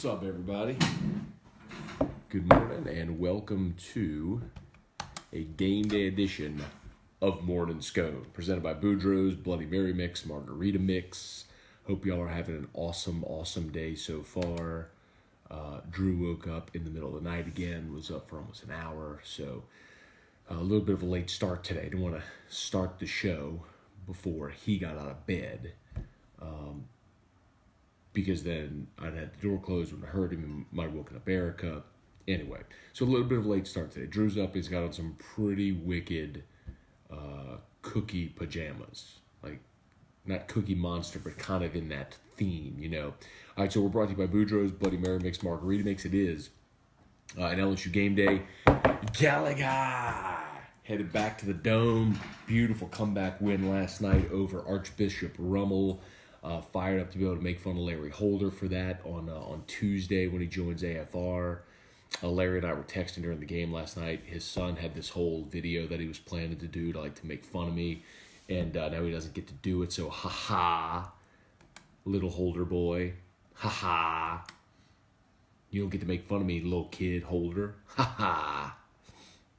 What's up, everybody? Good morning and welcome to a game day edition of Morning Scone, presented by Boudreaux's Bloody Mary Mix, Margarita Mix. Hope y'all are having an awesome day so far. Drew woke up in the middle of the night again, was up for almost an hour, so a little bit of a late start today. Didn't want to start the show before he got out of bed. Because then I'd had the door closed when I heard him, might have woken up Erica. Anyway, so a little bit of a late start today. Drew's up, he's got on some pretty wicked cookie pajamas. Like, not Cookie Monster, but kind of in that theme, you know. All right, so we're brought to you by Boudreaux's Bloody Mary Mix, Margarita Mix. It is an LSU game day. Gallagher headed back to the Dome. Beautiful comeback win last night over Archbishop Rummel. Fired up to be able to make fun of Larry Holder for that on Tuesday when he joins AFR. Larry and I were texting during the game last night. His son had this whole video that he was planning to do to make fun of me, and now he doesn't get to do it. So little Holder boy, you don't get to make fun of me, little kid Holder, I'll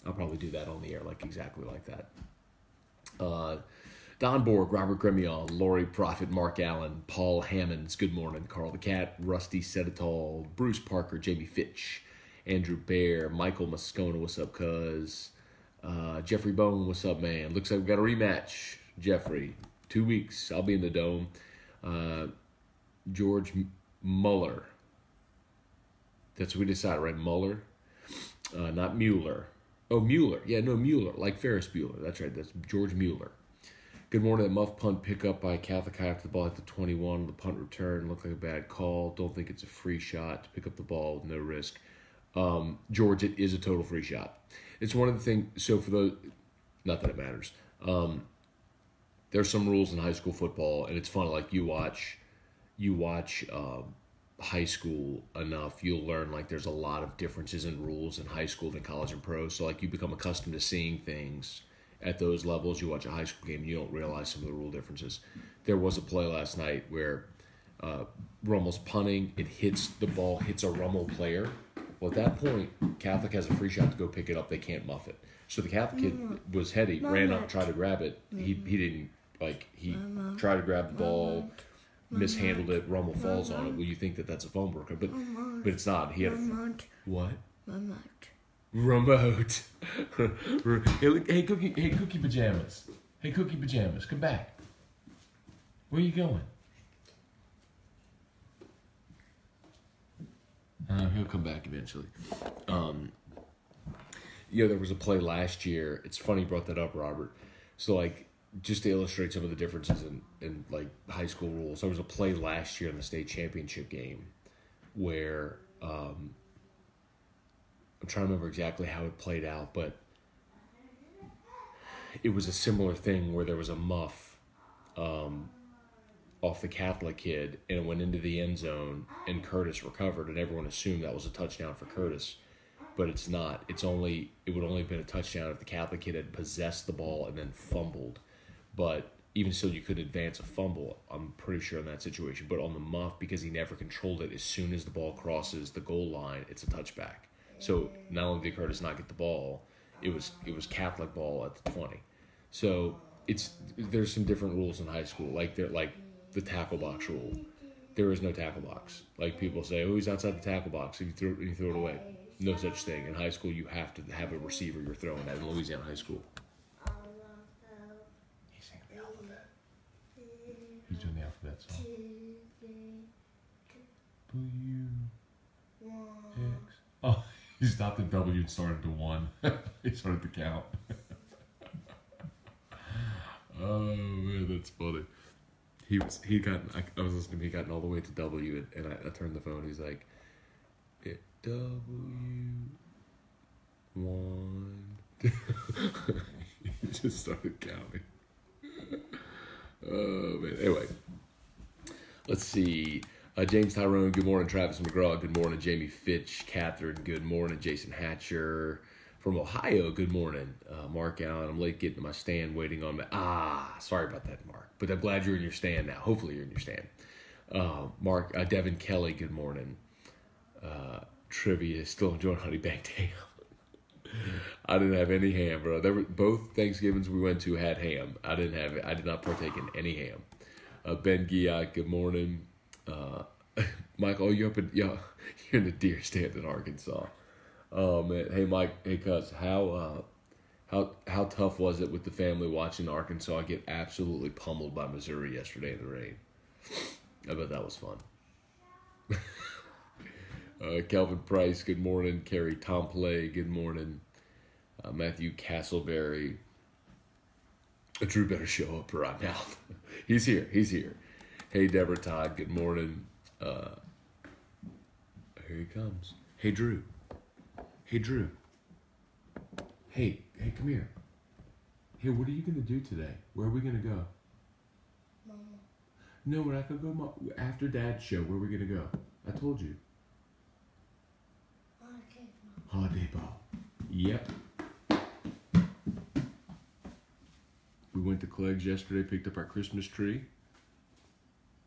probably do that on the air, exactly like that. Don Borg, Robert Gremion, Lori Prophet, Mark Allen, Paul Hammonds, good morning, Carl the Cat, Rusty Seditol, Bruce Parker, Jamie Fitch, Andrew Bear, Michael Moscona, what's up, cuz? Jeffrey Bone, what's up, man? Looks like we got a rematch, Jeffrey. 2 weeks, I'll be in the Dome. George Muller. That's what we decided, right? Muller? Not Mueller. Oh, Mueller. Yeah, no, Mueller, like Ferris Bueller. That's right, that's George Mueller. Good morning. That muff punt pickup by Catholic High after the ball hit the 21. The punt return looked like a bad call. Don't think it's a free shot to pick up the ball with no risk. George, it is a total free shot. It's one of the things. So for those, not that it matters. There's some rules in high school football, and it's fun. Like you watch high school enough, you'll learn there's a lot of differences in rules in high school than college and pro. So you become accustomed to seeing things. At those levels, you watch a high school game, and you don't realize some of the rule differences. There was a play last night where Rummel's punting, the ball hits a Rummel player. Well, at that point, Catholic has a free shot to go pick it up. They can't muff it. So the Catholic kid was heady, ran up, tried to grab it. He didn't, he tried to grab the ball, mishandled it, Rummel falls on it. Well, you think that's a phone broker, but it's not. He had what? Remote. Hey, Cookie Pajamas. Hey, Cookie Pajamas, come back. Where you going? He'll come back eventually. There was a play last year. It's funny you brought that up, Robert. So, just to illustrate some of the differences in high school rules, there was a play last year in the state championship game where I'm trying to remember exactly how it played out, but it was a similar thing where there was a muff off the Catholic kid, and it went into the end zone, and Curtis recovered, and everyone assumed that was a touchdown for Curtis, but it's not. It would only have been a touchdown if the Catholic kid had possessed the ball and then fumbled, but even so, you could advance a fumble, I'm pretty sure in that situation, but on the muff, because he never controlled it, as soon as the ball crosses the goal line, it's a touchback. So not only did Curtis not get the ball, it was Catholic ball at the 20. So there's some different rules in high school, like the tackle box rule. There is no tackle box. People say, oh, he's outside the tackle box. If you throw it away, no such thing. In high school, you have to have a receiver you're throwing at in Louisiana high school. He's singing the alphabet. He's doing the alphabet song. X. Oh. He stopped at W and started to 1. He started to count. Oh man, that's funny. I was listening to him. He gotten all the way to W, and I turned the phone. He's like, W 1. He just started counting. Oh man. Anyway, let's see. James Tyrone, good morning. Travis McGraw, good morning. Jamie Fitch, Catherine, good morning. Jason Hatcher from Ohio, good morning. Mark Allen, I'm late getting to my stand waiting on me. Sorry about that, Mark. But I'm glad you're in your stand now. Hopefully you're in your stand. Devin Kelly, good morning. Trivia, still enjoying honey baked ham. I didn't have any ham, bro. Both Thanksgivings we went to had ham. I did not partake in any ham. Ben Giat, good morning. Michael, you're in the deer stand in Arkansas. Oh man, hey Mike, hey cuz, how tough was it with the family watching Arkansas get absolutely pummeled by Missouri yesterday in the rain? I bet that was fun. Kelvin Price, good morning. Carrie Tomplay, good morning. Matthew Castleberry. Drew better show up right now. He's here. Hey, Deborah Todd, good morning. Here he comes. Hey, Drew. Hey, come here. Hey, what are you going to do today? Where are we going to go? Mama. No, we're not going to go after Dad's show. Where are we going to go? I told you. Home Depot. Yep. We went to Clegg's yesterday, picked up our Christmas tree.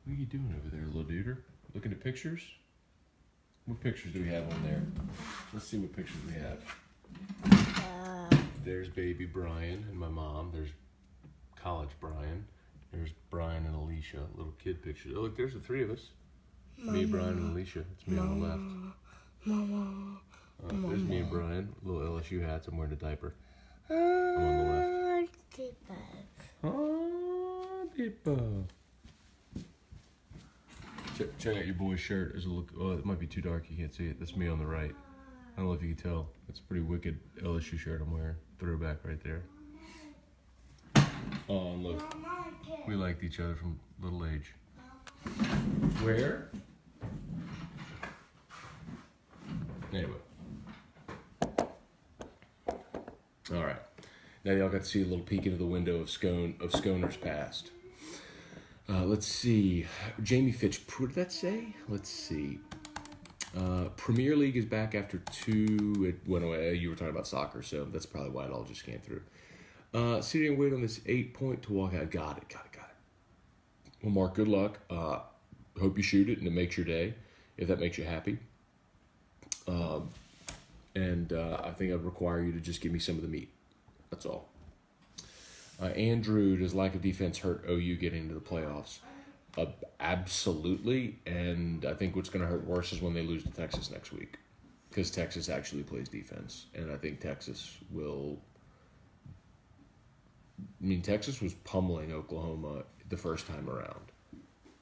What are you doing over there, little duder? Looking at pictures? What pictures do we have on there? Let's see what pictures we have. There's baby Brian and my mom. There's college Brian. There's Brian and Alicia, little kid pictures. Oh, look, there's the three of us. Mama. Me, Brian, and Alicia. It's me on the left. Mama. There's me and Brian, little LSU hats. I'm wearing a diaper. I'm on the left. Depot. Check out your boy's shirt. There's a look. Oh, it might be too dark. You can't see it. That's me on the right. I don't know if you can tell. It's a pretty wicked LSU shirt I'm wearing. Throwback right there. Oh, and look. We liked each other from little age. Where? Anyway. All right. Now y'all got to see a little peek into the window of Sconer's past. Let's see. Jamie Fitch, what did that say? Let's see. Premier League is back after 2. It went away. You were talking about soccer, so that's probably why it all just came through. Sitting and wait on this 8-point to walk out. Got it. Well, Mark, good luck. Hope you shoot it and it makes your day, if that makes you happy. And I think I'd require you to just give me some of the meat. That's all. Andrew, does lack of defense hurt OU getting into the playoffs? Absolutely. And I think what's going to hurt worse is when they lose to Texas next week. Because Texas actually plays defense. And I think Texas will... Texas was pummeling Oklahoma the first time around.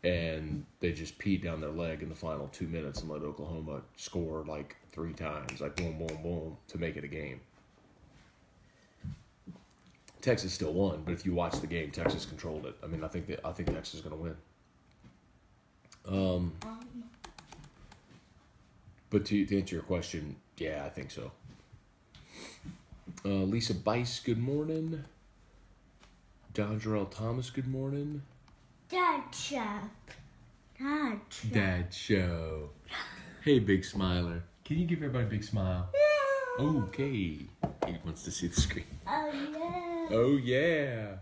And they just peed down their leg in the final 2 minutes and let Oklahoma score like 3 times, like boom, boom, boom, to make it a game. Texas still won, but if you watch the game, Texas controlled it. I think Texas is going to win. But to answer your question, yeah, I think so. Lisa Bice, good morning. Don Jarrell Thomas, good morning. Dad show. Hey, big smiler. Can you give everybody a big smile? Yeah. Okay. He wants to see the screen. Oh, yeah.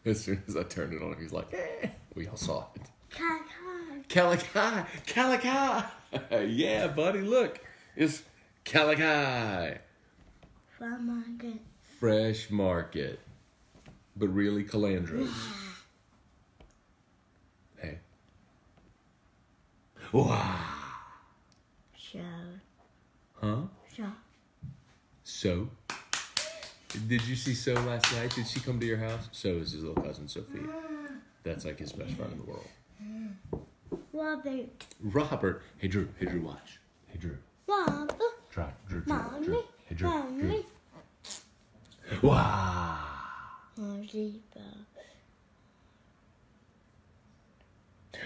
As soon as I turned it on, he's like, eh. We all saw it. Calico. Yeah, buddy, look. It's Calico. Fresh market. But really Calandros. Hey. Wow. So. Huh? So? Did you see So last night? Did she come to your house? So is his little cousin Sophia. That's like his best friend in the world. Robert. Hey Drew, watch. Hey Drew. Robert. Drew. Mommy. Hey Drew. Mommy. Wow. Home Depot.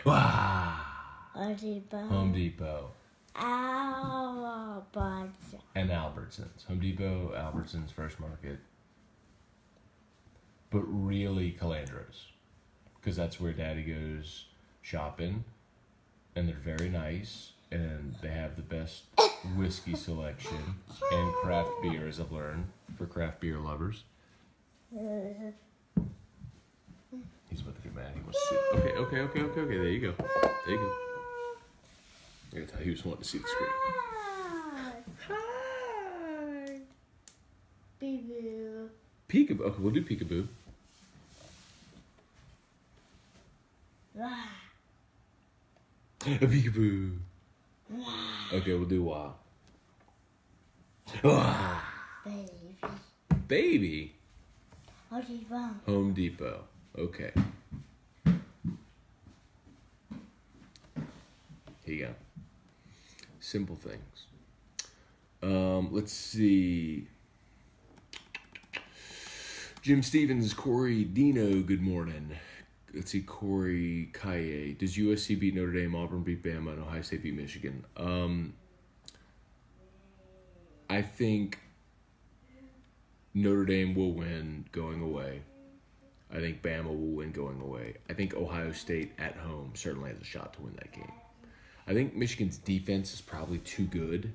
Wow. Home Depot. Albertsons. And Albertsons. Home Depot, Albertsons, Fresh Market. But really Calandros. Because that's where Daddy goes shopping. And they're very nice. And they have the best whiskey selection. And craft beer, as I've learned. For craft beer lovers. He's about to get mad. He wants to see. Okay. There you go. I gotta tell you, he was wanting to see the screen. Hi. Boo. Peekaboo. Okay, we'll do peekaboo. Peekaboo. Okay, we'll do wah. Wah. Baby. Home Depot. Okay. Here you go. Simple things. Let's see. Jim Stevens, Corey Dino, good morning. Let's see, Corey Kaye. Does USC beat Notre Dame, Auburn beat Bama, and Ohio State beat Michigan? I think Notre Dame will win going away. I think Bama will win going away. I think Ohio State at home certainly has a shot to win that game. I think Michigan's defense is probably too good,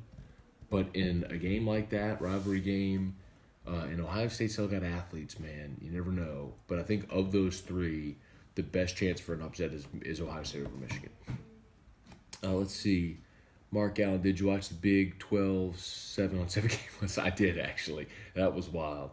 but in a game like that, rivalry game, and Ohio State still got athletes, man. You never know. But I think of those three, the best chance for an upset is Ohio State over Michigan. Let's see. Mark Allen, did you watch the Big 12 7-on-7 game? I did, actually. That was wild.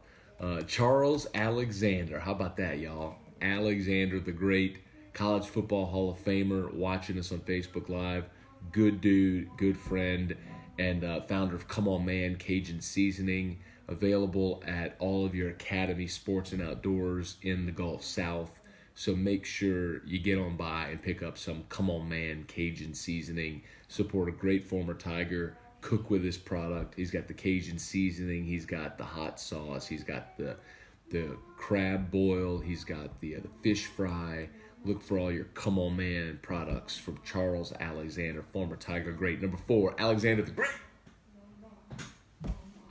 Charles Alexander. How about that, y'all? Alexander, the great College Football Hall of Famer, watching us on Facebook Live. Good dude, good friend, and founder of Come On Man Cajun Seasoning, available at all of your Academy Sports and Outdoors in the Gulf South. So make sure you get on by and pick up some Come On Man Cajun Seasoning. Support a great former Tiger. Cook with his product. He's got the Cajun seasoning. He's got the hot sauce. He's got the crab boil. He's got the fish fry. Look for all your Come On Man products from Charles Alexander, former Tiger great. Number 4, Alexander the Great.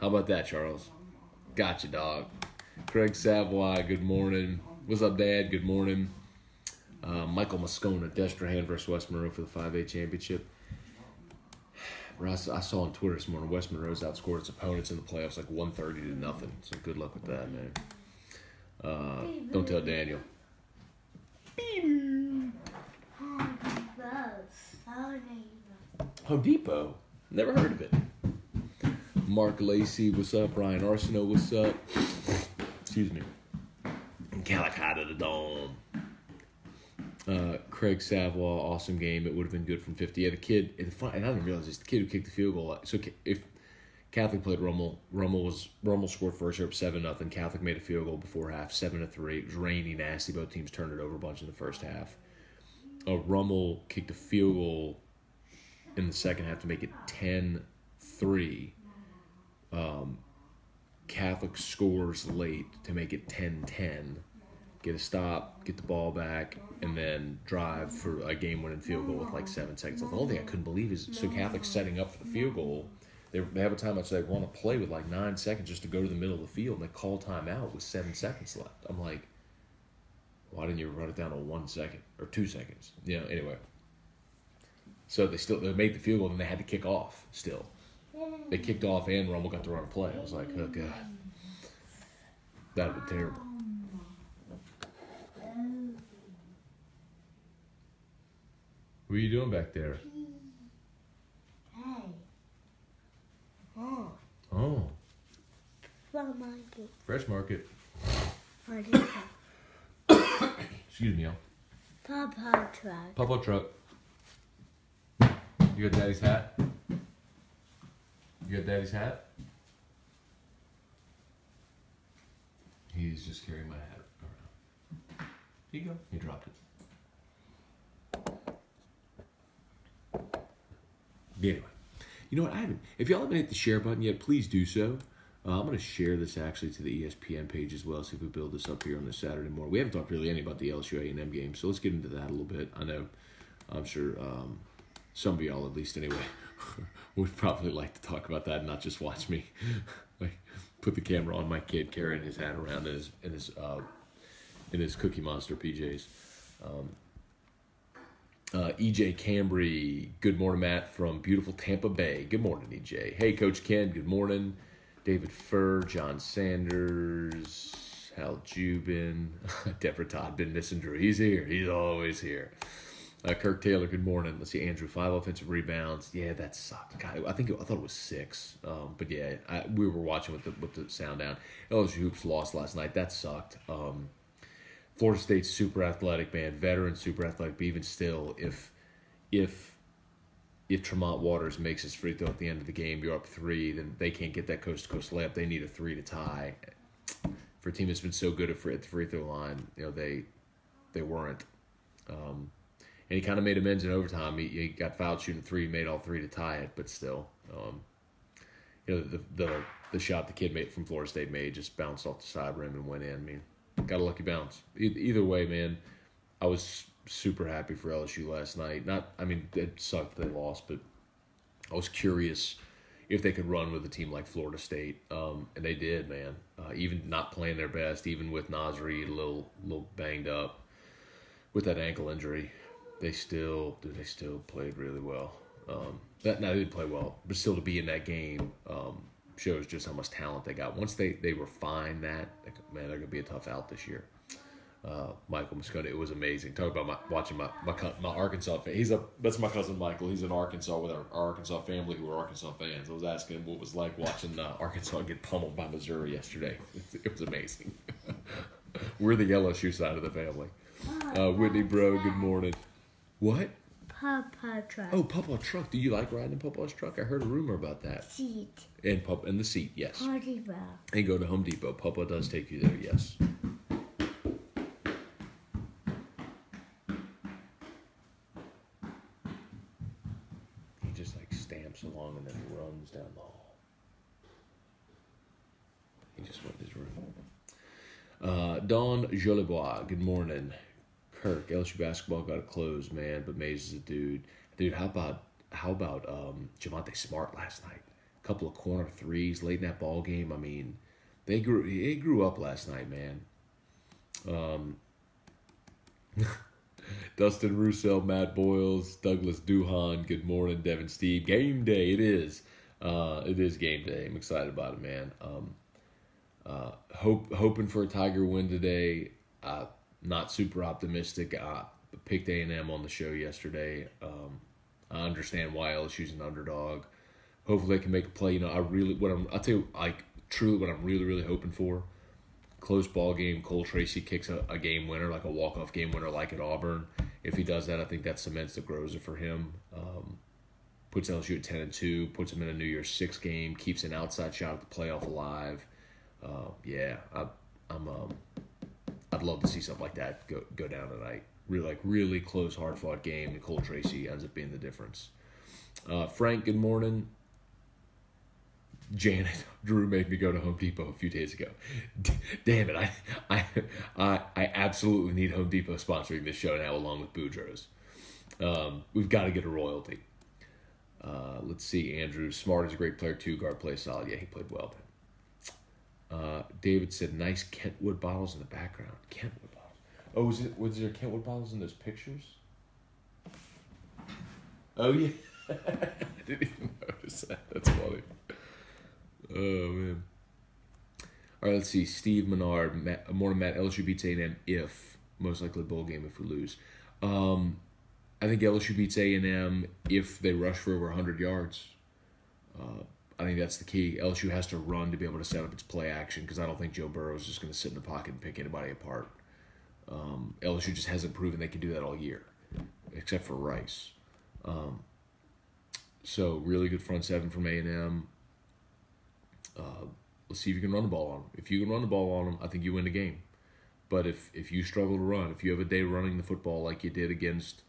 How about that, Charles? Gotcha, dog. Craig Savoy, good morning. What's up, Dad? Good morning. Michael Moscona, Destrehan versus West Monroe for the 5A championship. I saw on Twitter this morning, West Monroe's outscored its opponents in the playoffs like 130-0. So good luck with that, man. Don't tell Daniel. Home Depot. Never heard of it. Mark Lacey, what's up? Brian Arsenault, what's up? Excuse me. Calicut of the Dome. Craig Savoy, awesome game. It would have been good from 50. Yeah, the kid, and I didn't realize this, the kid who kicked the field goal. So if Catholic played Rummel scored first here up 7-0. Catholic made a field goal before half, 7-3. It was rainy, nasty. Both teams turned it over a bunch in the first half. Rummel kicked a field goal in the second half to make it 10-3. Catholic scores late to make it 10-10. Get a stop, get the ball back, and then drive for a game-winning field goal with like 7 seconds left. The only thing I couldn't believe is, so Catholic's setting up for the field goal. They have a timeout, so they want to play with like 9 seconds just to go to the middle of the field, and they call timeout with 7 seconds left. I'm like, why didn't you run it down to 1 second or 2 seconds? You know, anyway. So they made the field goal, and they had to kick off still. They kicked off, and Rummel got to run a play. I was like, oh, God. That would have been terrible. What are you doing back there? Hey. Oh. Fresh market. Fresh market. Excuse me, y'all. Papa truck. Papa truck. You got Daddy's hat? You got Daddy's hat? He's just carrying my hat around. Here you go. He dropped it. Anyway, you know what? If y'all haven't hit the share button yet, please do so. I'm going to share this actually to the ESPN page as well, see if we build this up here on this Saturday morning. We haven't talked really any about the LSU-A&M game, so let's get into that a little bit. I'm sure some of y'all, at least anyway, would probably like to talk about that and not just watch me like put the camera on my kid carrying his hat around in his Cookie Monster PJs. EJ Cambry, good morning, Matt, from beautiful Tampa Bay. Good morning, EJ. Hey, Coach Ken, good morning. David Furr, John Sanders, Hal Jubin. Deborah Todd been missing Drew. He's here. He's always here. Kirk Taylor, good morning. Let's see, Andrew, 5 offensive rebounds. Yeah, that sucked. God, I thought it was 6. But yeah, we were watching with the sound down. LSU Hoops lost last night. That sucked. Florida State's super athletic, man. Veteran, super athletic. But even still, if Tremont Waters makes his free throw at the end of the game, you're up 3, then they can't get that coast-to-coast layup. They need a 3 to tie. For a team that's been so good at the free throw line, they weren't. And he kind of made amends in overtime. He got fouled shooting 3, made all 3 to tie it, but still, the shot the kid made from Florida State made just bounced off the side rim and went in. I mean, got a lucky bounce. Either way, man, I was super happy for LSU last night. It sucked they lost, but I was curious if they could run with a team like Florida State, and they did, man. Even not playing their best, even with Nasri a little banged up with that ankle injury. They still played really well. They didn't play well, but still to be in that game shows just how much talent they got. Once they refine that, man, they're gonna be a tough out this year. Michael Scone, it was amazing. Talk about watching my Arkansas fan. That's my cousin Michael. He's in Arkansas with our Arkansas family who are Arkansas fans. I was asking him what it was like watching Arkansas get pummeled by Missouri yesterday. It was amazing. We're the LSU side of the family. Whitney, bro, good morning. What? Papa truck. Oh, Papa truck. Do you like riding in Papa's truck? I heard a rumor about that. Seat. And the seat, yes. Home Depot. And go to Home Depot. Papa does take you there, yes. He just stamps along and then runs down the hall. He just went to his room. Dawn Jolibois, good morning. Kirk, LSU basketball got to close, man, but Mays is a dude. Dude, how about Javonte Smart last night? A couple of corner threes late in that ball game. I mean, they grew up last night, man. Dustin Russell, Matt Boyles, Douglas Duhan, good morning, Devin Steve. Game day, it is. It is game day. I'm excited about it, man. Hoping for a Tiger win today. Not super optimistic. I picked A&M on the show yesterday. I understand why LSU's an underdog. Hopefully they can make a play. I'll tell you, truly what I'm really, really hoping for. Close ball game. Cole Tracy kicks a game winner, like a walk-off game winner like at Auburn. If he does that, I think that cements the Groza for him. Puts LSU at 10-2, puts him in a New Year's 6 game, keeps an outside shot at the playoff alive. I'd love to see something like that go down tonight. Really close, hard-fought game, and Cole Tracy ends up being the difference. Frank, good morning. Janet, Drew made me go to Home Depot a few days ago. Damn it, I absolutely need Home Depot sponsoring this show now along with Boudreaux's. We've got to get a royalty. Let's see, Andrew. Smart is a great player too. Guard plays solid. Yeah, he played well. David said, nice Kentwood bottles in the background. Kentwood bottles. Oh, was there Kentwood bottles in those pictures? Oh, yeah. I didn't even notice that. That's funny. Oh, man. All right, let's see. Steve Menard. Morning, Matt. LSU beats A&M if. Most likely bowl game if we lose. I think LSU beats A&M if they rush for over 100 yards. I think that's the key. LSU has to run to be able to set up its play action because I don't think Joe Burrow is just going to sit in the pocket and pick anybody apart. LSU just hasn't proven they can do that all year, except for Rice. So really good front seven from A&M. Let's see if you can run the ball on them. If you can run the ball on them, I think you win the game. But if you struggle to run, if you have a day running the football like you did against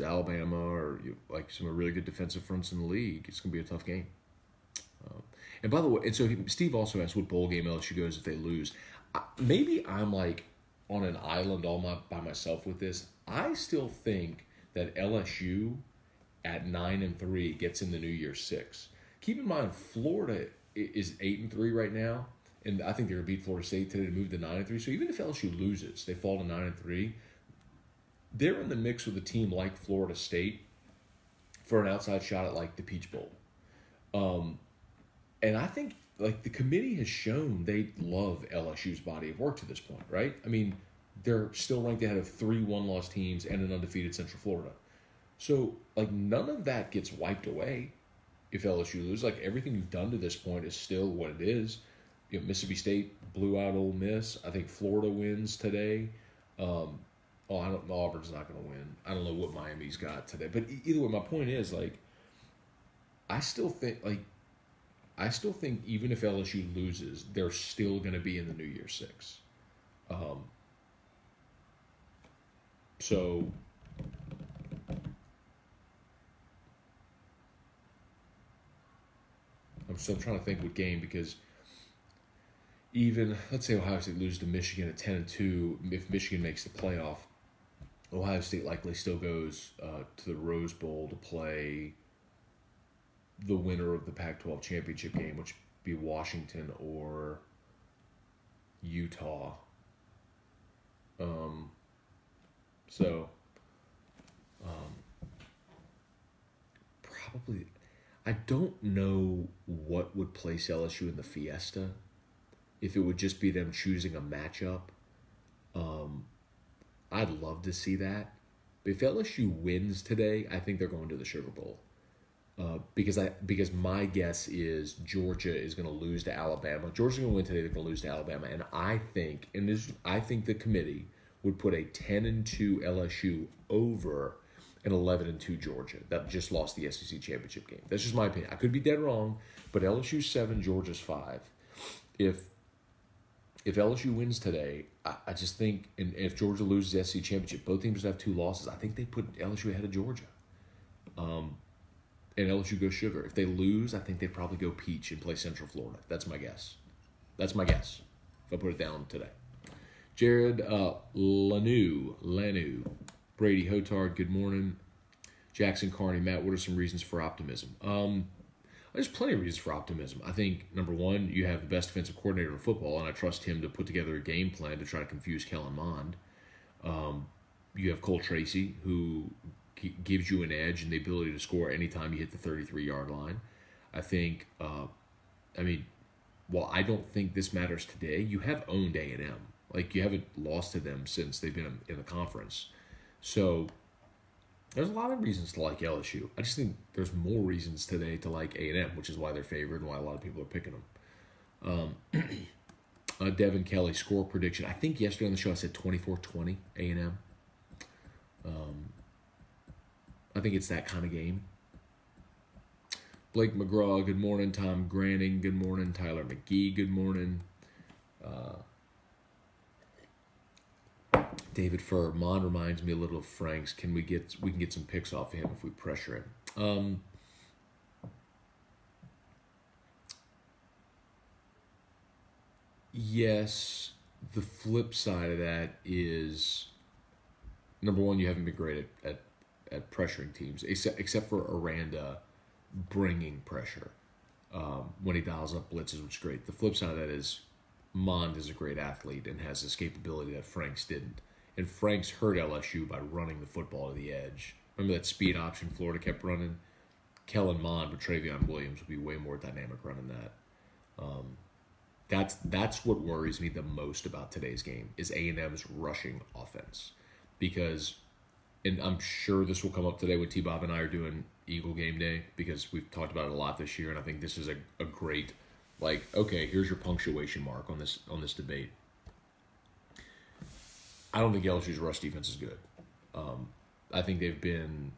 Alabama or like some really good defensive fronts in the league, it's going to be a tough game. And by the way, so Steve also asked what bowl game LSU goes if they lose. Maybe I'm on an island by myself with this. I still think that LSU at 9-3 gets in the New Year's 6. Keep in mind, Florida is 8-3 right now, and I think they're going to beat Florida State today to move to 9-3. So even if LSU loses, they fall to 9-3. They're in the mix with a team like Florida State for an outside shot at the Peach Bowl. And I think like the committee has shown they love LSU's body of work to this point, right? I mean, they're still ranked ahead of 3 one-loss teams and an undefeated Central Florida. So, like, none of that gets wiped away if LSU loses. Like, everything you've done to this point is still what it is. You know, Mississippi State blew out Ole Miss. I think Florida wins today. Auburn's not going to win. I don't know what Miami's got today. But either way, my point is, like, I still think even if LSU loses, they're still going to be in the New Year's Six. So I'm still trying to think what game, because even, let's say Ohio State loses to Michigan at 10-2, if Michigan makes the playoff, Ohio State likely still goes to the Rose Bowl to play the winner of the Pac-12 championship game, which would be Washington or Utah. Probably, I don't know what would place LSU in the Fiesta. If it would just be them choosing a matchup, I'd love to see that. But if LSU wins today, I think they're going to the Sugar Bowl. Because my guess is Georgia is going to lose to Alabama. Georgia's going to win today. They're going to lose to Alabama, and I think the committee would put a 10-2 LSU over an 11-2 Georgia that just lost the SEC championship game. That's just my opinion. I could be dead wrong, but LSU's 7, Georgia's 5. If LSU wins today, I just think, and if Georgia loses the SEC championship, both teams would have 2 losses. I think they put LSU ahead of Georgia. And LSU goes sugar. If they lose, I think they probably go peach and play Central Florida. That's my guess. If I put it down today. Jared Lanu. Brady Hotard, good morning. Jackson Carney, Matt, what are some reasons for optimism? There's plenty of reasons for optimism. I think, number one, you have the best defensive coordinator in football, and I trust him to put together a game plan to try to confuse Kellen Mond. You have Cole Tracy, who gives you an edge and the ability to score anytime you hit the 33-yard line. I think, while I don't think this matters today, you have owned A&M. Like, you haven't lost to them since they've been in the conference. So there's a lot of reasons to like LSU. I just think there's more reasons today to like A&M, which is why they're favored and why a lot of people are picking them. Devin Kelly, score prediction. I think yesterday on the show I said 24-20 A&M. I think it's that kind of game. Blake McGraw, good morning. Tom Granning, good morning. Tyler McGee, good morning. David Furr, Mon reminds me a little of Frank's. We can get some picks off of him if we pressure him. Yes, the flip side of that is, number one, you haven't been great at pressuring teams, except for Aranda bringing pressure when he dials up blitzes, which is great. The flip side of that is Mond is a great athlete and has this capability that Franks didn't. And Franks hurt LSU by running the football to the edge. Remember that speed option Florida kept running? Kellen Mond with Travion Williams would be way more dynamic running that. That's what worries me the most about today's game is A&M's rushing offense. Because, and I'm sure this will come up today when T-Bob and I are doing Eagle Game Day, because we've talked about it a lot this year, and I think this is a great, like, okay, here's your punctuation mark on this debate. I don't think LSU's rush defense is good. I think they've been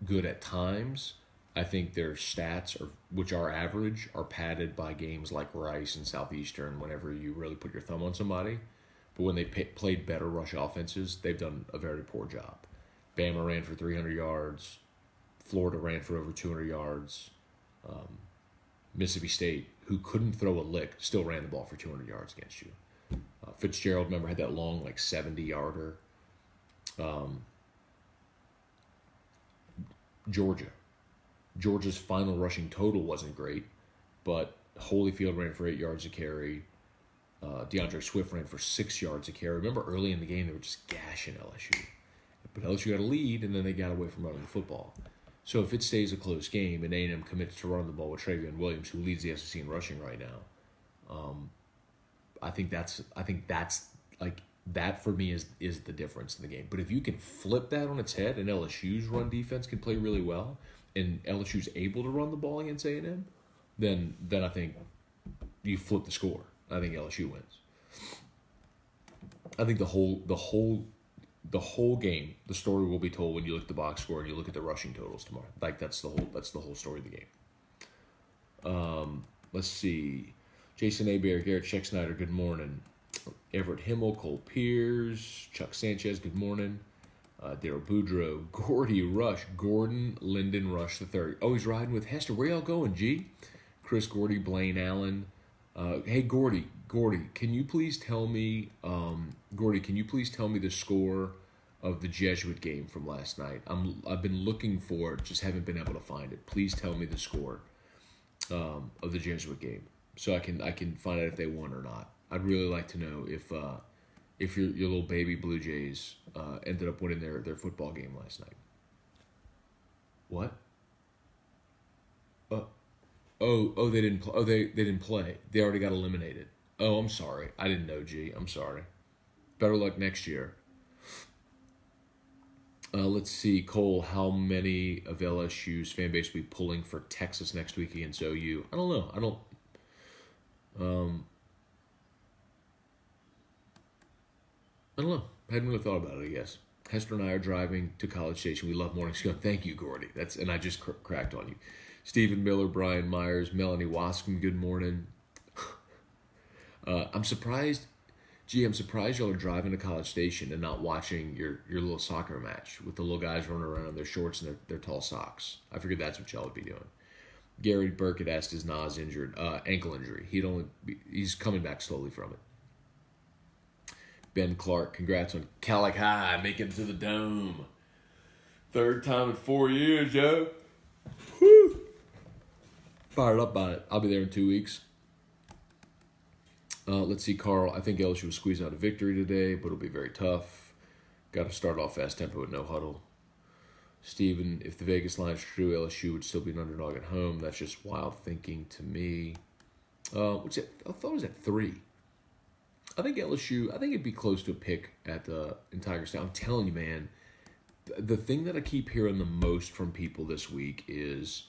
good at times. I think their stats, which are average, are padded by games like Rice and Southeastern whenever you really put your thumb on somebody. But when they played better rush offenses, they've done a very poor job. Bama ran for 300 yards. Florida ran for over 200 yards. Mississippi State, who couldn't throw a lick, still ran the ball for 200 yards against you. Fitzgerald, remember, had that long, 70-yarder. Georgia's final rushing total wasn't great, but Holyfield ran for 8 yards a carry. DeAndre Swift ran for 6 yards a carry. Remember, early in the game, they were just gashing LSU. But LSU got a lead, and then they got away from running the football. So if it stays a close game and A&M commits to run the ball with Travion Williams, who leads the SEC in rushing right now, I think that's like that for me is the difference in the game. But if you can flip that on its head and LSU's run defense can play really well, and LSU's able to run the ball against A&M, then I think you flip the score. I think LSU wins. I think the whole game, the story will be told when you look at the box score and you look at the rushing totals tomorrow. Like that's the whole story of the game. Let's see. Jason Abear, Garrett Scheck-Snyder, good morning. Everett Himmel, Cole Piers, Chuck Sanchez, good morning. Daryl Boudreaux, Gordy Rush, Gordon Linden Rush III. Oh, he's riding with Hester. Where y'all going, G? Chris Gordy, Blaine Allen. Hey, Gordy, can you please tell me, the score of the Jesuit game from last night? I've been looking for it, just haven't been able to find it. Please tell me the score of the Jesuit game, so I can find out if they won or not. I'd really like to know if your little baby Blue Jays ended up winning their football game last night. What? They didn't play. They didn't play. They already got eliminated. Oh, I'm sorry. I didn't know, G. I'm sorry. Better luck next year. Let's see, Cole. How many of LSU's fan base will be pulling for Texas next week against OU? I don't know. I don't know. I hadn't really thought about it, I guess. Hester and I are driving to College Station. We love morning Scone. Thank you, Gordy. And I just cracked on you. Stephen Miller, Brian Myers, Melanie Wascom, good morning. I'm surprised y'all are driving to College Station and not watching your little soccer match with the little guys running around in their shorts and their tall socks. I figured that's what y'all would be doing. Gary Burkett asked, is Nas injured? Ankle injury. He's coming back slowly from it. Ben Clark, congrats on Calic High, making it to the Dome. Third time in 4 years, Joe. Woo! Fired up by it. I'll be there in 2 weeks. Let's see, Carl. I think LSU will squeeze out a victory today, but it'll be very tough. Got to start off fast tempo with no huddle. Steven, if the Vegas line's true, LSU would still be an underdog at home. That's just wild thinking to me. What's it? I thought it was at 3. I think it'd be close to a pick at in Tiger Style. I'm telling you, man, the thing that I keep hearing the most from people this week is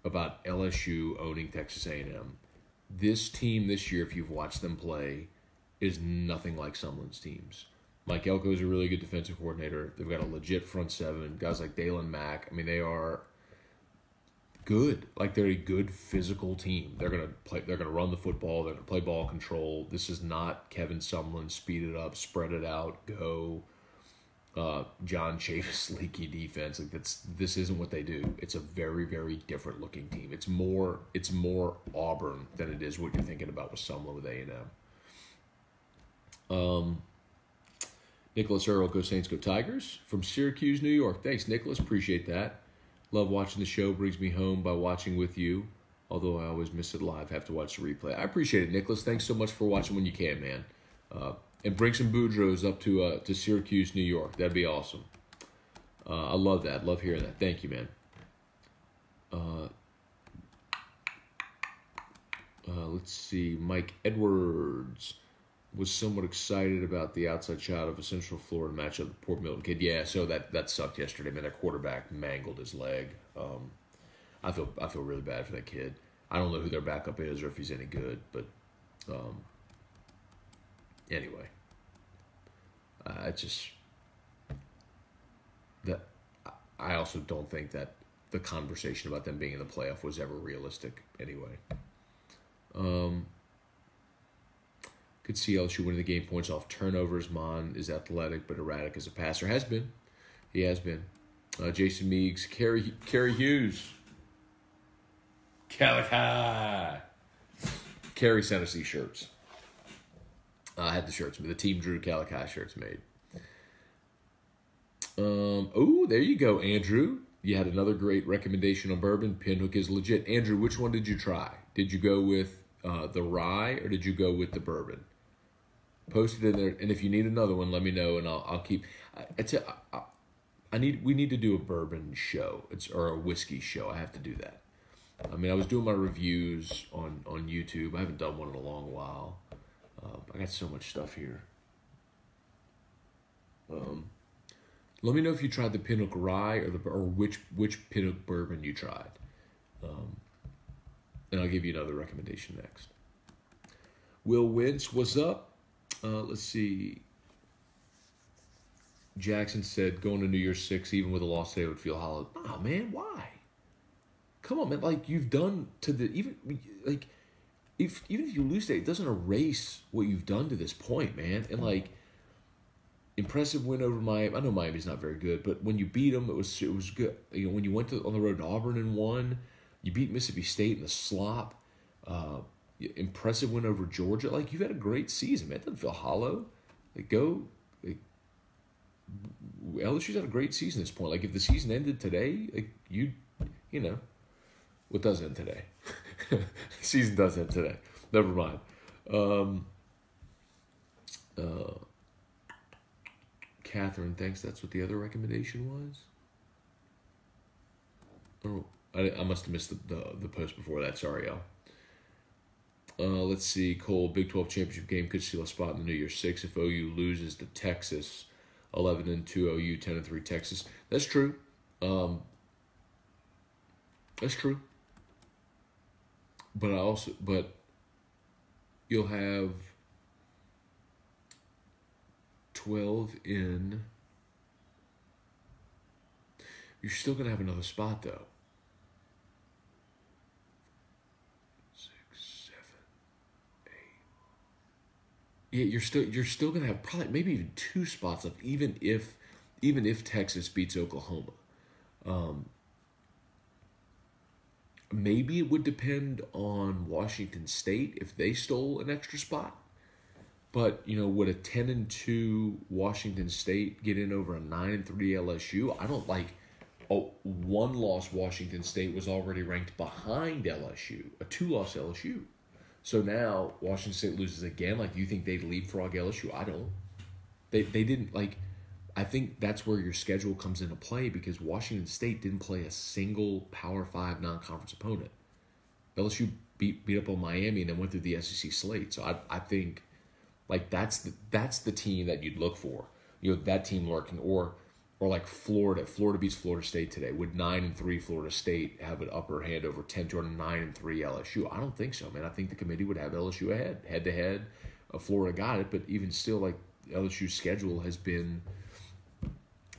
about LSU owning Texas A&M. This team this year, if you've watched them play, is nothing like Sumlin's teams. Mike Elko is a really good defensive coordinator. They've got a legit front seven. Guys like Dalen Mack. I mean, they are good. Like, they're a good physical team. They're gonna play. They're gonna run the football. They're gonna play ball control. This is not Kevin Sumlin. Speed it up, spread it out, go. John Chavis leaky defense. Like this isn't what they do. It's a very, very different looking team. It's more Auburn than it is what you're thinking about with Sumlin with A&M. Nicholas Earl, go Saints, go Tigers, from Syracuse, New York. Thanks, Nicholas. Appreciate that. Love watching the show. Brings me home by watching with you. Although I always miss it live, have to watch the replay. I appreciate it, Nicholas. Thanks so much for watching when you can, man. And bring some Boudreaux up to Syracuse, New York. That'd be awesome. I love that. Love hearing that. Thank you, man. Let's see. Mike Edwards was somewhat excited about the outside shot of a Central Florida matchup, the Port Milton kid. Yeah, so that sucked yesterday. Man, their quarterback mangled his leg. I feel really bad for that kid. I don't know who their backup is or if he's any good, but anyway, it's just that I also don't think that the conversation about them being in the playoff was ever realistic anyway. Could see LSU winning the game points off turnovers. Mon is athletic but erratic as a passer. Has been. He has been. Jason Meeks, Kerry Hughes. Calico. Kerry sent us these shirts. I had the shirts. The Team Drew Calico shirts made. Oh, there you go, Andrew. You had another great recommendation on bourbon. Pinhook is legit. Andrew, which one did you try? Did you go with the rye or did you go with the bourbon? Post it in there, and if you need another one, let me know, and I'll keep. we need to do a bourbon show. Or a whiskey show. I have to do that. I mean, I was doing my reviews on YouTube. I haven't done one in a long while. I got so much stuff here. Let me know if you tried the Pinot Rye or which Pinot bourbon you tried. And I'll give you another recommendation next. Will Wentz, what's up? Let's see. Jackson said, going to New Year's 6, even with a loss today, would feel hollow. Oh, man, why? Come on, man. Like, you've done to the... Even if you lose today, it doesn't erase what you've done to this point, man. And, like, impressive win over Miami. I know Miami's not very good, but when you beat them, it was good. You know, when you went on the road to Auburn and won, you beat Mississippi State in the slop. Impressive win over Georgia. Like, you've had a great season, man. It doesn't feel hollow. LSU's had a great season at this point. Like, if the season ended today, like, you know, what does end today? The season does end today. Never mind. Catherine thinks that's what the other recommendation was. Oh, I must have missed the post before that. Sorry, y'all. Let's see. Cole, Big 12 championship game could steal a spot in the New Year's 6 if OU loses to Texas. 11-2 OU, 10-3 Texas. That's true. That's true. But you'll have 12 in. You're still gonna have another spot though. 6, 7, 8. Yeah, you're still gonna have probably maybe even 2 spots left, even if Texas beats Oklahoma. Maybe it would depend on Washington State if they stole an extra spot. But, you know, would a 10-2 Washington State get in over a 9-3 LSU? I don't like a 1-loss Washington State was already ranked behind LSU, a 2-loss LSU. So now Washington State loses again. Like, do you think they'd leapfrog LSU? I don't. They didn't, like, I think that's where your schedule comes into play because Washington State didn't play a single Power 5 non-conference opponent. LSU beat up on Miami and then went through the SEC slate. So I think, like, that's the team that you'd look for. You know, that team lurking, or like Florida. Florida beats Florida State today. Would 9-3 Florida State have an upper hand over 10-2 or 9-3 LSU? I don't think so, man. I think the committee would have LSU ahead, head to head. Florida got it, but even still, like, LSU's schedule has been.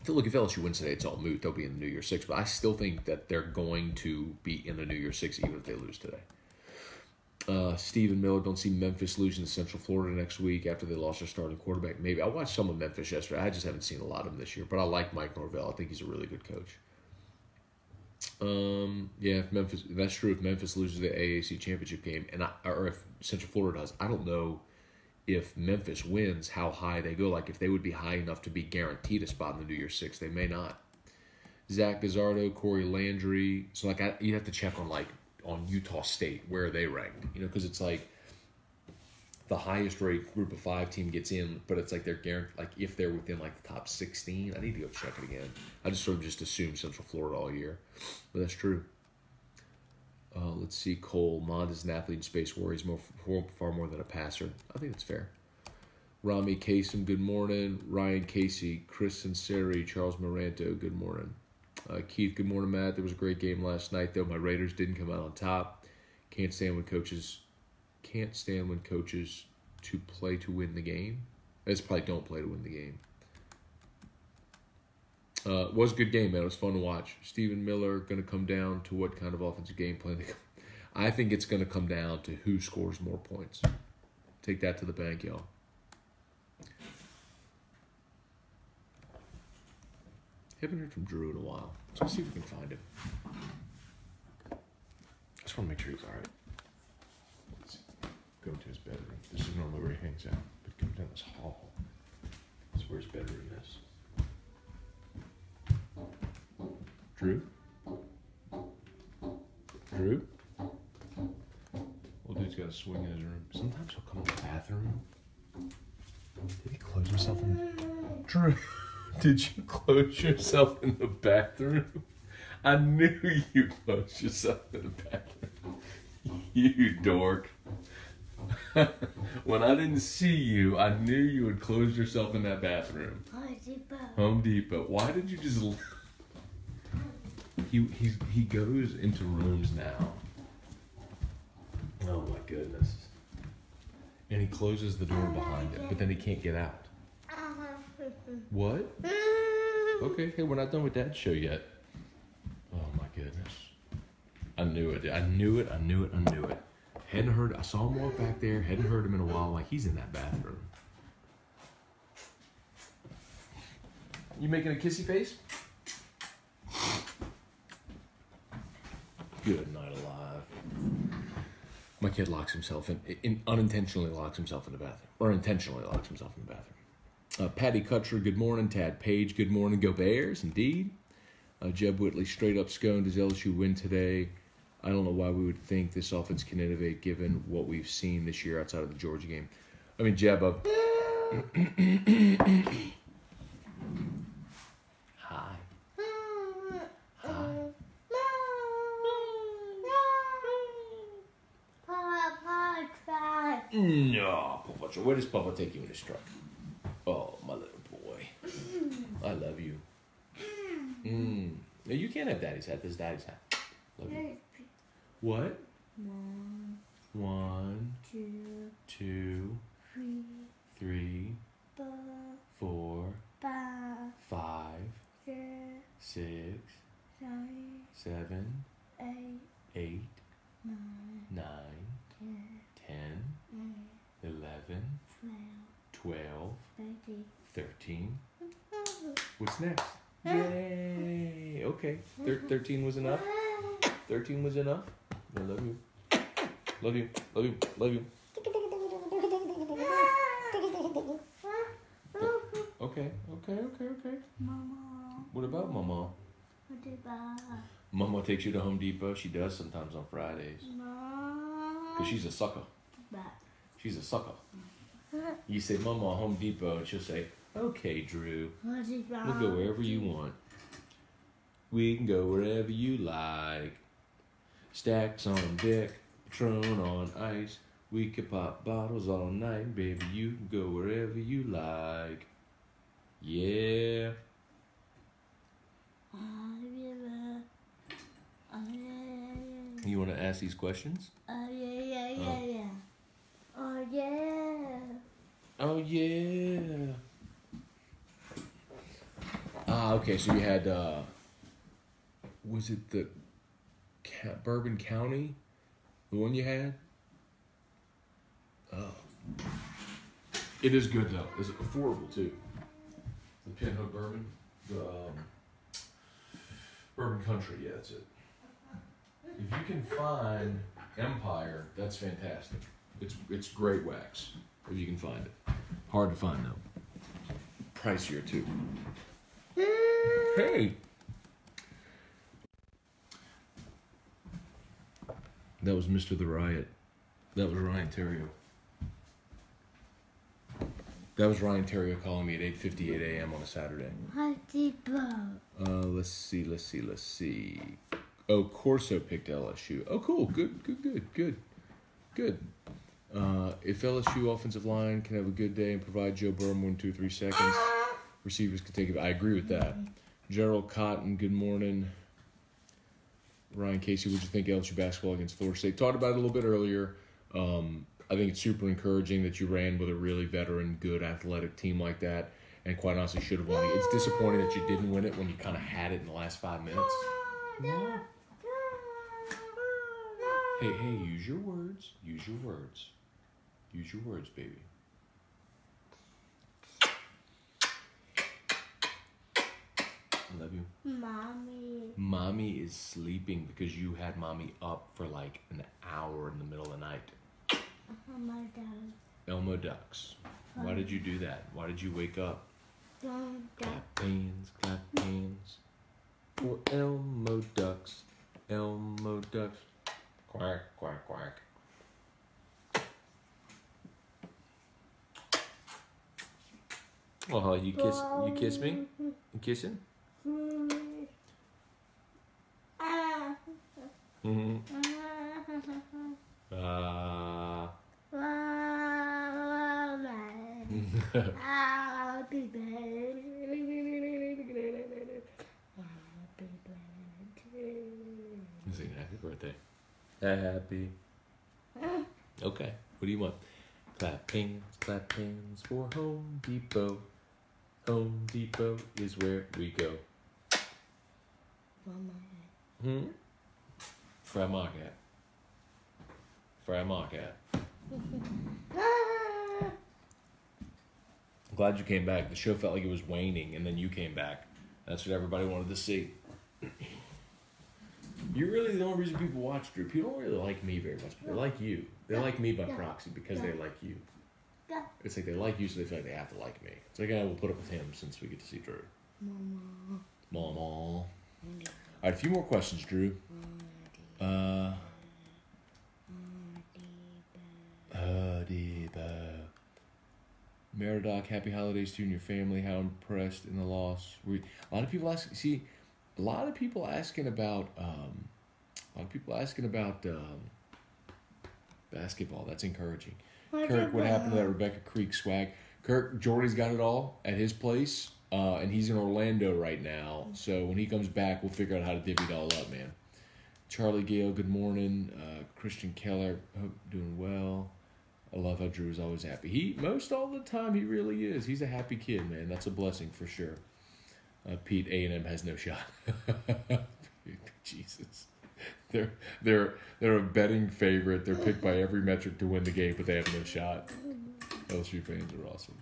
Look, if LSU wins today, it's all moot. They'll be in the New Year's 6, but I still think that they're going to be in the New Year's 6 even if they lose today. Stephen Miller, don't see Memphis losing to Central Florida next week after they lost their starting quarterback. Maybe. I watched some of Memphis yesterday. I just haven't seen a lot of them this year, but I like Mike Norvell. I think he's a really good coach. Yeah, if Memphis, that's true. If Memphis loses the AAC championship game, or if Central Florida does, I don't know if Memphis wins how high they go. Like, if they would be high enough to be guaranteed a spot in the New Year's 6, they may not. Zach Gazzardo, Corey Landry. So, like, you'd have to check on Utah State, where are they ranked? You know, because it's like the highest rated group of 5 team gets in, but it's like they're guaranteed, like, if they're within like the top 16. I need to go check it again. I just sort of just assumed Central Florida all year, but that's true. Let's see, Cole. Mond is an athlete in space worries far more than a passer. I think that's fair. Rami Kasem, good morning. Ryan Casey, Chris Sinceri, Charles Moranto, good morning. Keith, good morning, Matt. There was a great game last night, though. My Raiders didn't come out on top. Can't stand when coaches to play to win the game. That's probably don't play to win the game. It was a good game, man. It was fun to watch. Stephen Miller, going to come down to what kind of offensive game plan. I think it's going to come down to who scores more points. Take that to the bank, y'all. Haven't heard from Drew in a while. So let's see if we can find him. I just want to make sure he's all right. Let's go to his bedroom. This is normally where he hangs out. But come down this hall. That's where his bedroom is. Drew? Drew? Well, dude's got a swing in his room. Sometimes he'll come to the bathroom. Did he close himself in? Drew? Did you close yourself in the bathroom? I knew you closed yourself in the bathroom. You dork. When I didn't see you, I knew you had closed yourself in that bathroom. Home Depot. Why did you just... He goes into rooms now. Oh my goodness. And he closes the door behind him, but then he can't get out. What? Okay, hey, we're not done with that show yet. Oh my goodness. I knew it. I knew it. Hadn't heard, I saw him walk back there, hadn't heard him in a while, like he's in that bathroom. You making a kissy face? Good night alive. My kid locks himself unintentionally locks himself in the bathroom. Or intentionally locks himself in the bathroom. Patty Cutcher, good morning. Tad Page, good morning. Go Bears, indeed. Jeb Whitley, straight up Scone. Does LSU win today? I don't know why we would think this offense can innovate given what we've seen this year outside of the Georgia game. I mean, Jeb, Hi. No, Papa. Where does Papa take you in his truck? Oh, my little boy. I love you. No, you can't have Daddy's hat. This is Daddy's hat. Love you. What? 1, 2, 3, 4, 5, 6, 7, 8, 9, 10, 11, 12, 13. What's next? Yay! Okay. 13 was enough? 13 was enough? I love you. Love you. Love you. Love you. Okay. Mama. What about Mama? Mama takes you to Home Depot. She does sometimes on Fridays. Because she's a sucker. She's a sucker. You say, Mama, Home Depot, and she'll say, okay, Drew. We'll go wherever you want. We can go wherever you like. Stacks on deck, Patron on ice. We could pop bottles all night, baby. You can go wherever you like. Yeah. You want to ask these questions? Yeah. Oh, yeah. Oh, yeah. Okay, so you had, was it the Bourbon County? The one you had? Oh. It is good, though. It's affordable, too. The Pinhook Bourbon. The Bourbon Country, yeah, that's it. If you can find Empire, that's fantastic. It's great wax, if you can find it. Hard to find, though. Pricier, too. Hey! That was Mr. The Riot. That was Ryan Terrio. That was Ryan Terrio calling me at 8:58 a.m. on a Saturday. Let's see. Oh, Corso picked LSU. Oh, cool. Good. If LSU offensive line can have a good day and provide Joe Burrow more than 2 or 3 seconds, receivers can take it. I agree with that. Gerald Cotton, good morning. Ryan Casey, what did you think LSU basketball against Florida State? Talked about it a little bit earlier. I think it's super encouraging that you ran with a really veteran, good athletic team like that, and quite honestly should have won it. It's disappointing that you didn't win it when you kind of had it in the last 5 minutes. No. Hey, use your words. Use your words, baby. I love you. Mommy is sleeping because you had Mommy up for like an hour in the middle of the night. Elmo Ducks. Why did you do that? Why did you wake up? Clap hands for Elmo Ducks. Elmo Ducks. Quack, quack, quack. Oh, you kiss me? kissing? Happy birthday. Sing happy birthday. Happy. Okay. What do you want? Clap hands for Home Depot. Home Depot is where we go. Fry market. I'm glad you came back. The show felt like it was waning, and then you came back. That's what everybody wanted to see. You're really the only reason people watch Drew. People don't really like me very much, but they like you. They like me by proxy because they like you. It's like they like you, so they feel like they have to like me. It's like I will put up with him since we get to see Drew. Mama. All right, a few more questions, Drew. Meridoc, happy holidays to you and your family. How impressed in the loss. A lot of people ask. See, a lot of people asking about. Basketball. That's encouraging. Kirk, what happened to that Rebecca Creek swag? Kirk, Jordy's got it all at his place, and he's in Orlando right now. So when he comes back, we'll figure out how to divvy it all up, man. Charlie Gale, good morning. Christian Keller, hope doing well. I love how Drew is always happy. Most all the time, he really is. He's a happy kid, man. That's a blessing for sure. Pete, A&M has no shot. Jesus. They're a betting favorite. They're picked by every metric to win the game, but they have no shot. LSU fans are awesome.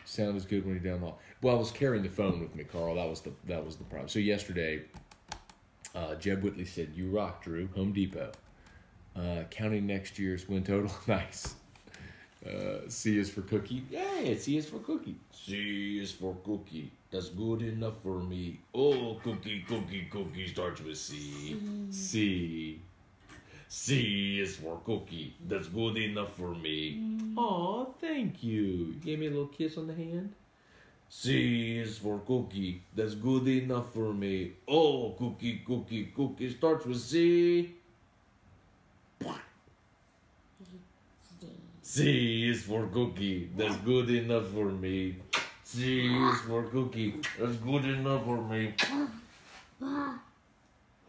Sound is good when you're down the hall. Well, I was carrying the phone with me, Carl. That was the problem. So yesterday, Jeb Whitley said, "You rock, Drew. Home Depot. Counting next year's win total. Nice. C is for cookie. Yeah, C is for cookie. C is for cookie. That's good enough for me. Oh, cookie starts with C. C. C is for cookie. That's good enough for me. Aw, thank you. Give me a little kiss on the hand. C is for cookie. That's good enough for me. Oh, cookie starts with C. C is for cookie. That's good enough for me. C is for cookie. That's good enough for me.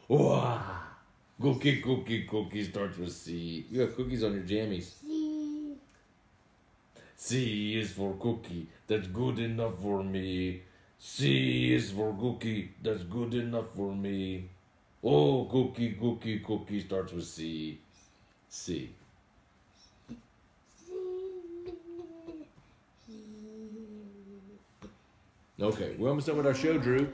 Wow. Cookie starts with C. You have cookies on your jammies. C. C is for cookie. That's good enough for me. C is for cookie. That's good enough for me. Oh, cookie starts with C. C. Okay, we're almost done with our show, Drew.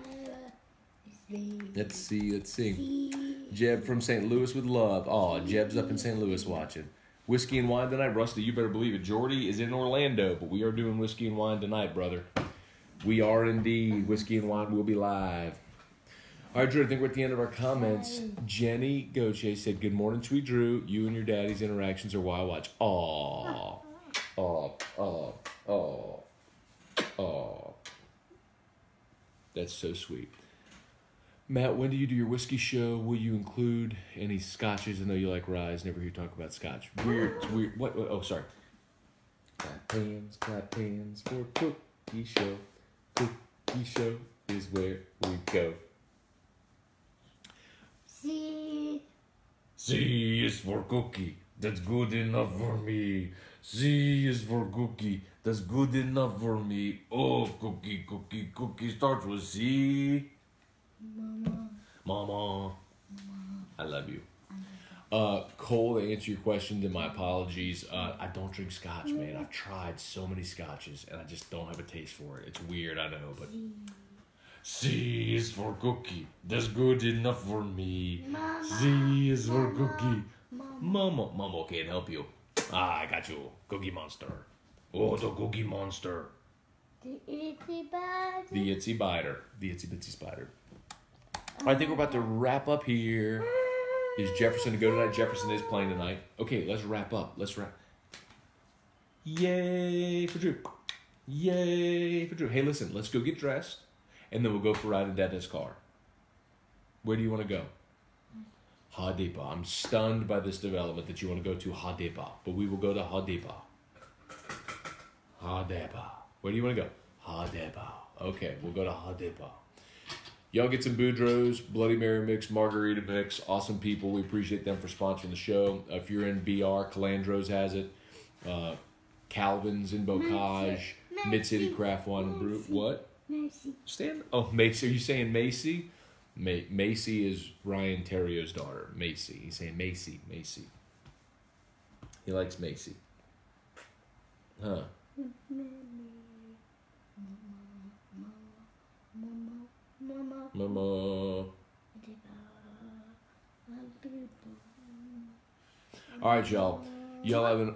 Let's see. Jeb from St. Louis with love. Oh, Jeb's up in St. Louis watching. Whiskey and wine tonight. Rusty, you better believe it. Jordy is in Orlando, but we are doing whiskey and wine tonight, brother. We are indeed. Whiskey and wine will be live. All right, Drew, I think we're at the end of our comments. Jenny Goche said, good morning, sweet Drew. You and your daddy's interactions are why I watch. Aww. That's so sweet. Matt, when do you do your whiskey show? Will you include any scotches? I know you like rye. Never hear you talk about scotch. It's weird. What? Oh, sorry. Clap hands for cookie show. Cookie show is where we go. C. C is for cookie. That's good enough for me. C is for cookie. That's good enough for me. Oh, cookie starts with C. Mama. I love you. Cole, to answer your question, then my apologies. I don't drink scotch, man. I've tried so many scotches, and I just don't have a taste for it. It's weird, I know, but... C is for cookie. That's good enough for me. Mama. C is for cookie. Mama can't help you. I got you. Cookie Monster. Oh, the Cookie Monster. The itsy biter. The itsy biter. The itsy bitsy spider. I think we're about to wrap up here. Is Jefferson to go tonight? Jefferson is playing tonight. Okay, let's wrap up. Yay for Drew. Yay for Drew. Hey, listen, let's go get dressed. and then we'll go for a ride in Dad's car. Where do you want to go? Hadipa. I'm stunned by this development that you want to go to Hadipa, but we will go to Hadipa. Hadipa. Where do you want to go? Hadipa. Okay, we'll go to Hadipa. Y'all get some Boudreaux's, Bloody Mary mix, Margarita mix. Awesome people. We appreciate them for sponsoring the show. If you're in BR, Calandro's has it. Calvin's in Bocage. Mid-City Craft Wine and Brew. What? Macy. Stand. Oh, Macy. Are you saying Macy? Macy is Ryan Terrio's daughter. Macy. He's saying Macy. Macy. He likes Macy. Huh. Mama. All right, y'all. Y'all haven't.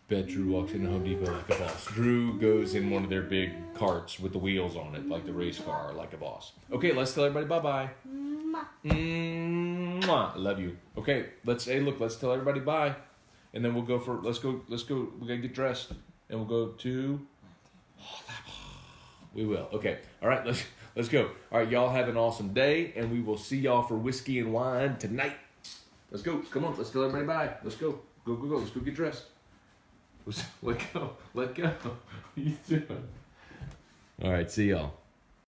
Bet Drew walks into Home Depot like a boss. Drew goes in one of their big carts with the wheels on it, like the race car, like a boss. Okay, let's tell everybody bye-bye. Mwah. Love you. Okay, let's tell everybody bye. And then we'll go for, let's go, we gotta get dressed. And we'll go to, we will. Okay, all right, let's go. All right, y'all have an awesome day, and we will see y'all for whiskey and wine tonight. Let's go. Come on, let's tell everybody bye. Let's go. Go. Let's go get dressed. Let go. What are you doing? All right, see y'all.